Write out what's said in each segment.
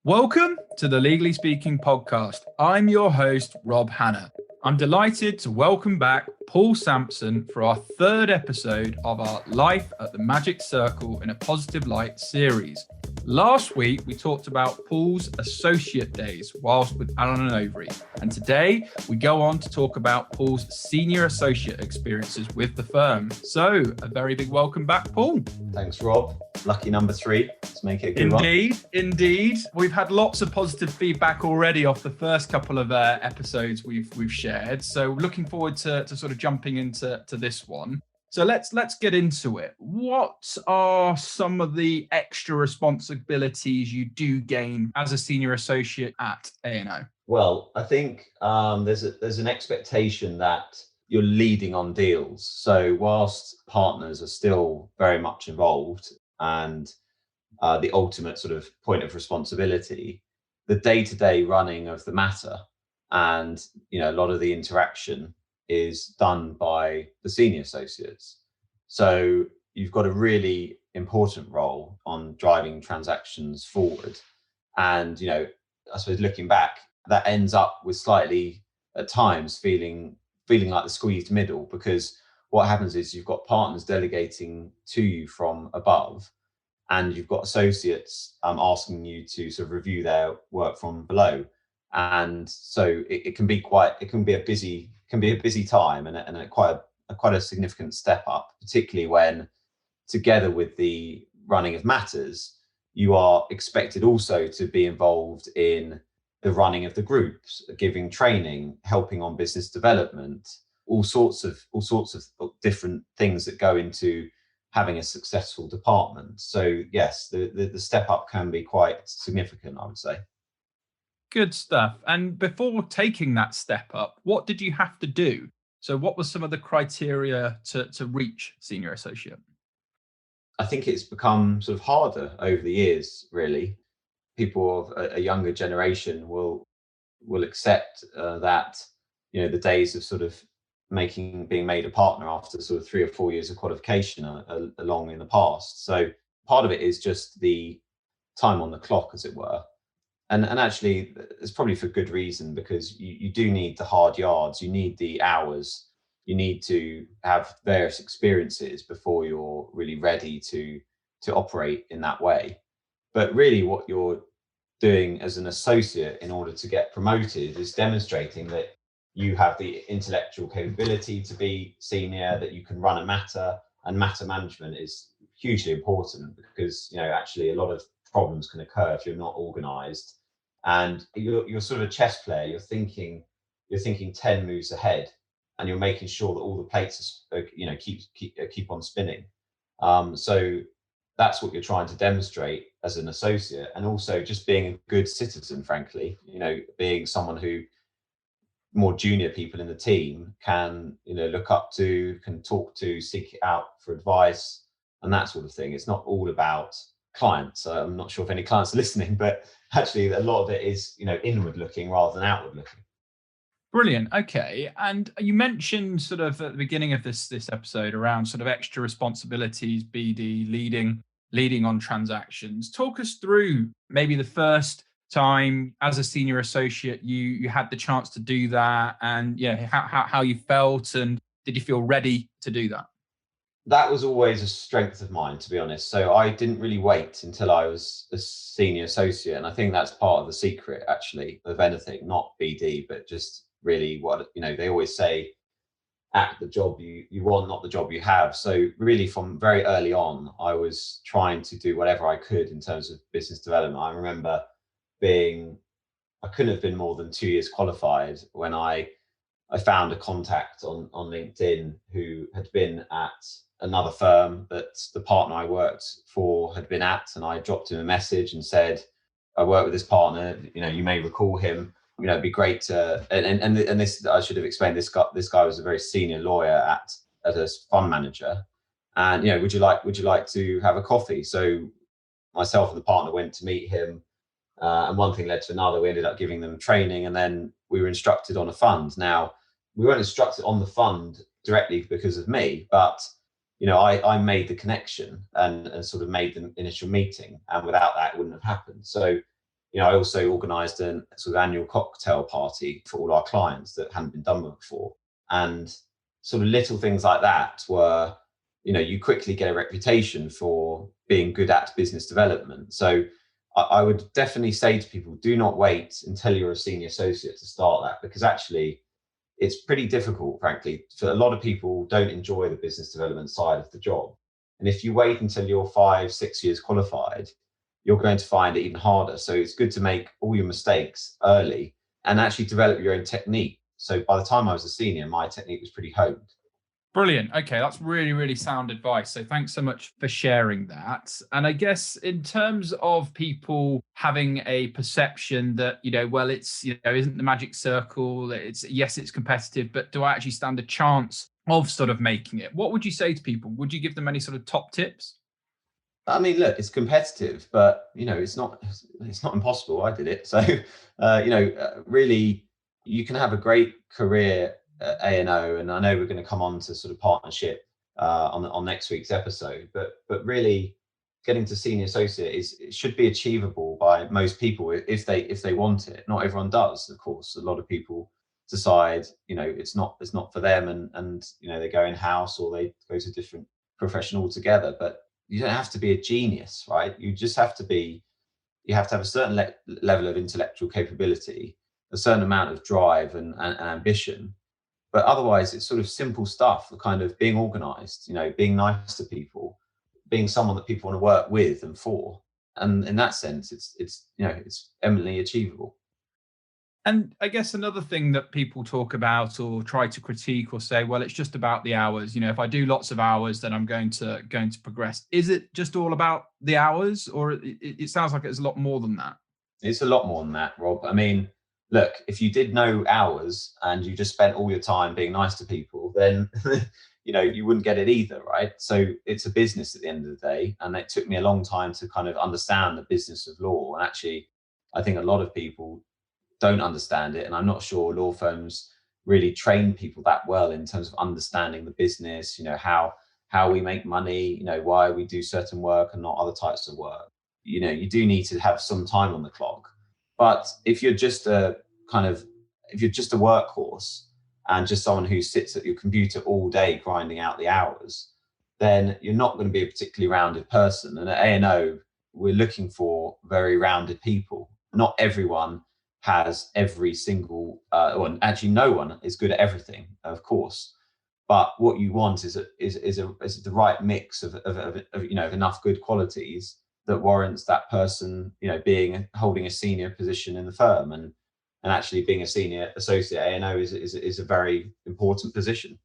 Welcome to the Legally Speaking podcast. I'm your host, Rob Hanna. I'm delighted to welcome back Paul Sampson for our third episode of our Life at the Magic Circle in a Positive Light series. Last week, we talked about Paul's associate days whilst with Allen and Overy. And today, we go on to talk about Paul's senior associate experiences with the firm. So, a very big welcome back, Paul. Thanks, Rob. Lucky number 3. Let's make it a good one. Indeed. We've had lots of positive feedback already off the first couple of episodes we've shared. So, looking forward to sort of jumping into this one. So let's get into it. What are some of the extra responsibilities you do gain as a senior associate at A&O? Well, I think there's an expectation that you're leading on deals. So whilst partners are still very much involved and the ultimate sort of point of responsibility, the day-to-day running of the matter and a lot of the interaction is done by the senior associates. So you've got a really important role on driving transactions forward. And, I suppose looking back, that ends up with slightly at times feeling like the squeezed middle, because what happens is you've got partners delegating to you from above, and you've got associates asking you to sort of review their work from below. And so it can be a busy time and quite a significant step up, particularly when, together with the running of matters, you are expected also to be involved in the running of the groups, giving training, helping on business development, all sorts of different things that go into having a successful department. So yes, the step up can be quite significant, I would say. Good stuff. And before taking that step up, what did you have to do? So what were some of the criteria to reach senior associate? I think it's become sort of harder over the years, really. People of a younger generation will accept that, the days of sort of being made a partner after sort of 3 or 4 years of qualification are long in the past. So part of it is just the time on the clock, as it were. And actually, it's probably for good reason, because you do need the hard yards, you need the hours, you need to have various experiences before you're really ready to operate in that way. But really what you're doing as an associate in order to get promoted is demonstrating that you have the intellectual capability to be senior, that you can run a matter, and matter management is hugely important, because actually a lot of problems can occur if you're not organized, and you're sort of a chess player. You're thinking 10 moves ahead, and you're making sure that all the plates are, keep on spinning. So that's what you're trying to demonstrate as an associate, and also just being a good citizen, frankly, being someone who more junior people in the team can look up to, can talk to, seek out for advice and that sort of thing. It's not all about clients. I'm not sure if any clients are listening, but actually a lot of it is inward looking rather than outward looking. Brilliant. Okay. And you mentioned sort of at the beginning of this episode around sort of extra responsibilities, BD, leading on transactions. Talk us through maybe the first time as a senior associate you had the chance to do that, and how you felt, and did you feel ready to do that? That was always a strength of mine, to be honest. So I didn't really wait until I was a senior associate. And I think that's part of the secret, actually, of anything, not BD, but just really what, they always say, act the job you want, not the job you have. So really from very early on, I was trying to do whatever I could in terms of business development. I remember I couldn't have been more than 2 years qualified when I found a contact on LinkedIn who had been at another firm that the partner I worked for had been at, and I dropped him a message and said, I work with this partner, you may recall him, it'd be great to, and this, I should have explained, this guy was a very senior lawyer at a fund manager, and would you like to have a coffee? So myself and the partner went to meet him, and one thing led to another. We ended up giving them training, and then we were instructed on a fund. Now, we weren't instructed on the fund directly because of me, but I made the connection and sort of made the initial meeting, and without that, it wouldn't have happened. So I also organised an sort of annual cocktail party for all our clients that hadn't been done before. And sort of little things like that were, you quickly get a reputation for being good at business development. So I would definitely say to people, do not wait until you're a senior associate to start that, because actually it's pretty difficult, frankly. For a lot of people don't enjoy the business development side of the job. And if you wait until you're 5-6 years qualified, you're going to find it even harder. So it's good to make all your mistakes early and actually develop your own technique. So by the time I was a senior, my technique was pretty honed. Brilliant. Okay, that's really, really sound advice. So thanks so much for sharing that. And I guess in terms of people having a perception that, well, it's, isn't the magic circle, it's competitive, but do I actually stand a chance of sort of making it? What would you say to people? Would you give them any sort of top tips? I mean, look, it's competitive, but it's not impossible. I did it. So, really, you can have a great career at A&O, and I know we're going to come on to sort of partnership on next week's episode, but really getting to senior associate it should be achievable by most people if they want it. Not everyone does, of course. A lot of people decide, it's not for them, and they go in house or they go to a different profession altogether. But you don't have to be a genius, right? You just have to have a certain level of intellectual capability, a certain amount of drive and ambition. But otherwise, it's sort of simple stuff, the kind of being organized, being nice to people, being someone that people want to work with and for. And in that sense, it's eminently achievable. And I guess another thing that people talk about or try to critique or say, well, it's just about the hours. If I do lots of hours, then I'm going to progress. Is it just all about the hours, or it sounds like it's a lot more than that? It's a lot more than that, Rob. I mean, look, if you did no hours and you just spent all your time being nice to people, then you wouldn't get it either, right? So it's a business at the end of the day, and it took me a long time to kind of understand the business of law. And actually, I think a lot of people don't understand it, and I'm not sure law firms really train people that well in terms of understanding the business, how we make money, why we do certain work and not other types of work. You do need to have some time on the clock. But if you're just a workhorse and just someone who sits at your computer all day grinding out the hours, then you're not going to be a particularly rounded person. And at A&O, we're looking for very rounded people. Not everyone has every single, well, actually no one is good at everything, of course. But what you want is the right mix of enough good qualities that warrants that person, holding a senior position in the firm, and actually being a senior associate at A&O is a very important position.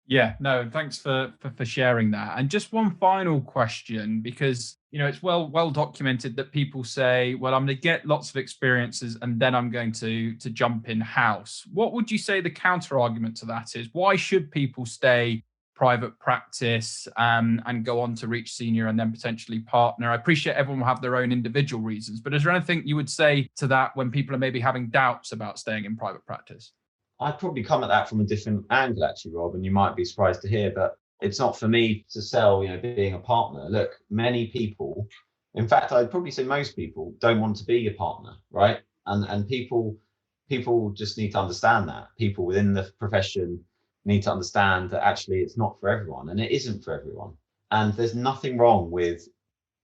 Yeah, no, thanks for sharing that. And just one final question, because it's well documented that people say, well, I'm going to get lots of experiences and then I'm going to jump in house. What would you say the counter argument to that is? Why should people stay private practice and go on to reach senior and then potentially partner? I appreciate everyone will have their own individual reasons, but is there anything you would say to that when people are maybe having doubts about staying in private practice? I'd probably come at that from a different angle, actually, Rob, and you might be surprised to hear, but it's not for me to sell, being a partner. Look, many people, in fact, I'd probably say most people don't want to be a partner, right? And people just need to understand that. People within the profession need to understand that actually it's not for everyone, and it isn't for everyone. And there's nothing wrong with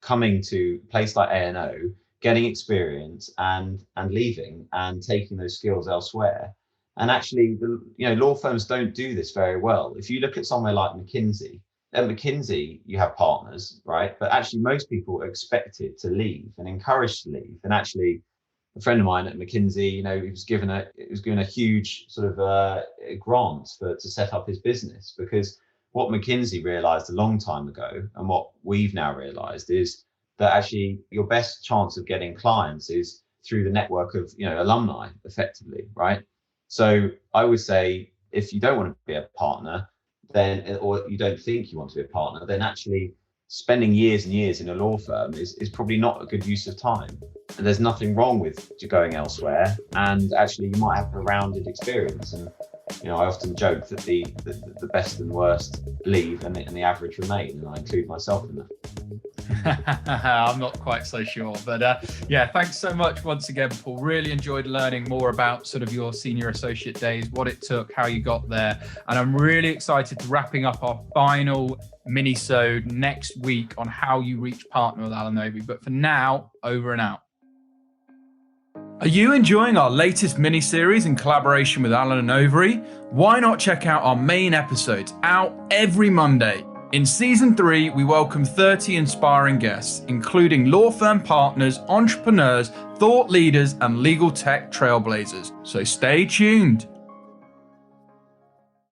coming to a place like A&O, getting experience and leaving and taking those skills elsewhere. And actually, law firms don't do this very well. If you look at somewhere like McKinsey, at McKinsey, you have partners, right? But actually, most people are expected to leave and encouraged to leave. And actually, a friend of mine at McKinsey, he was given a huge sort of grant to set up his business, because what McKinsey realized a long time ago, and what we've now realized, is that actually your best chance of getting clients is through the network of alumni, effectively, right? So I would say, if you don't want to be a partner, then, or you don't think you want to be a partner, then actually spending years and years in a law firm is probably not a good use of time. And there's nothing wrong with going elsewhere, and actually you might have a rounded experience. And I often joke that the best and worst leave and the average remain, and I include myself in that. I'm not quite so sure, but yeah, thanks so much once again, Paul. Really enjoyed learning more about sort of your senior associate days, what it took, how you got there, and I'm really excited to wrapping up our final mini-sode next week on how you reach partner with Alan Overy. But for now, over and out. Are you enjoying our latest mini-series in collaboration with Alan and Overy? Why not check out our main episodes out every Monday? In season 3, we welcome 30 inspiring guests, including law firm partners, entrepreneurs, thought leaders, and legal tech trailblazers. So stay tuned.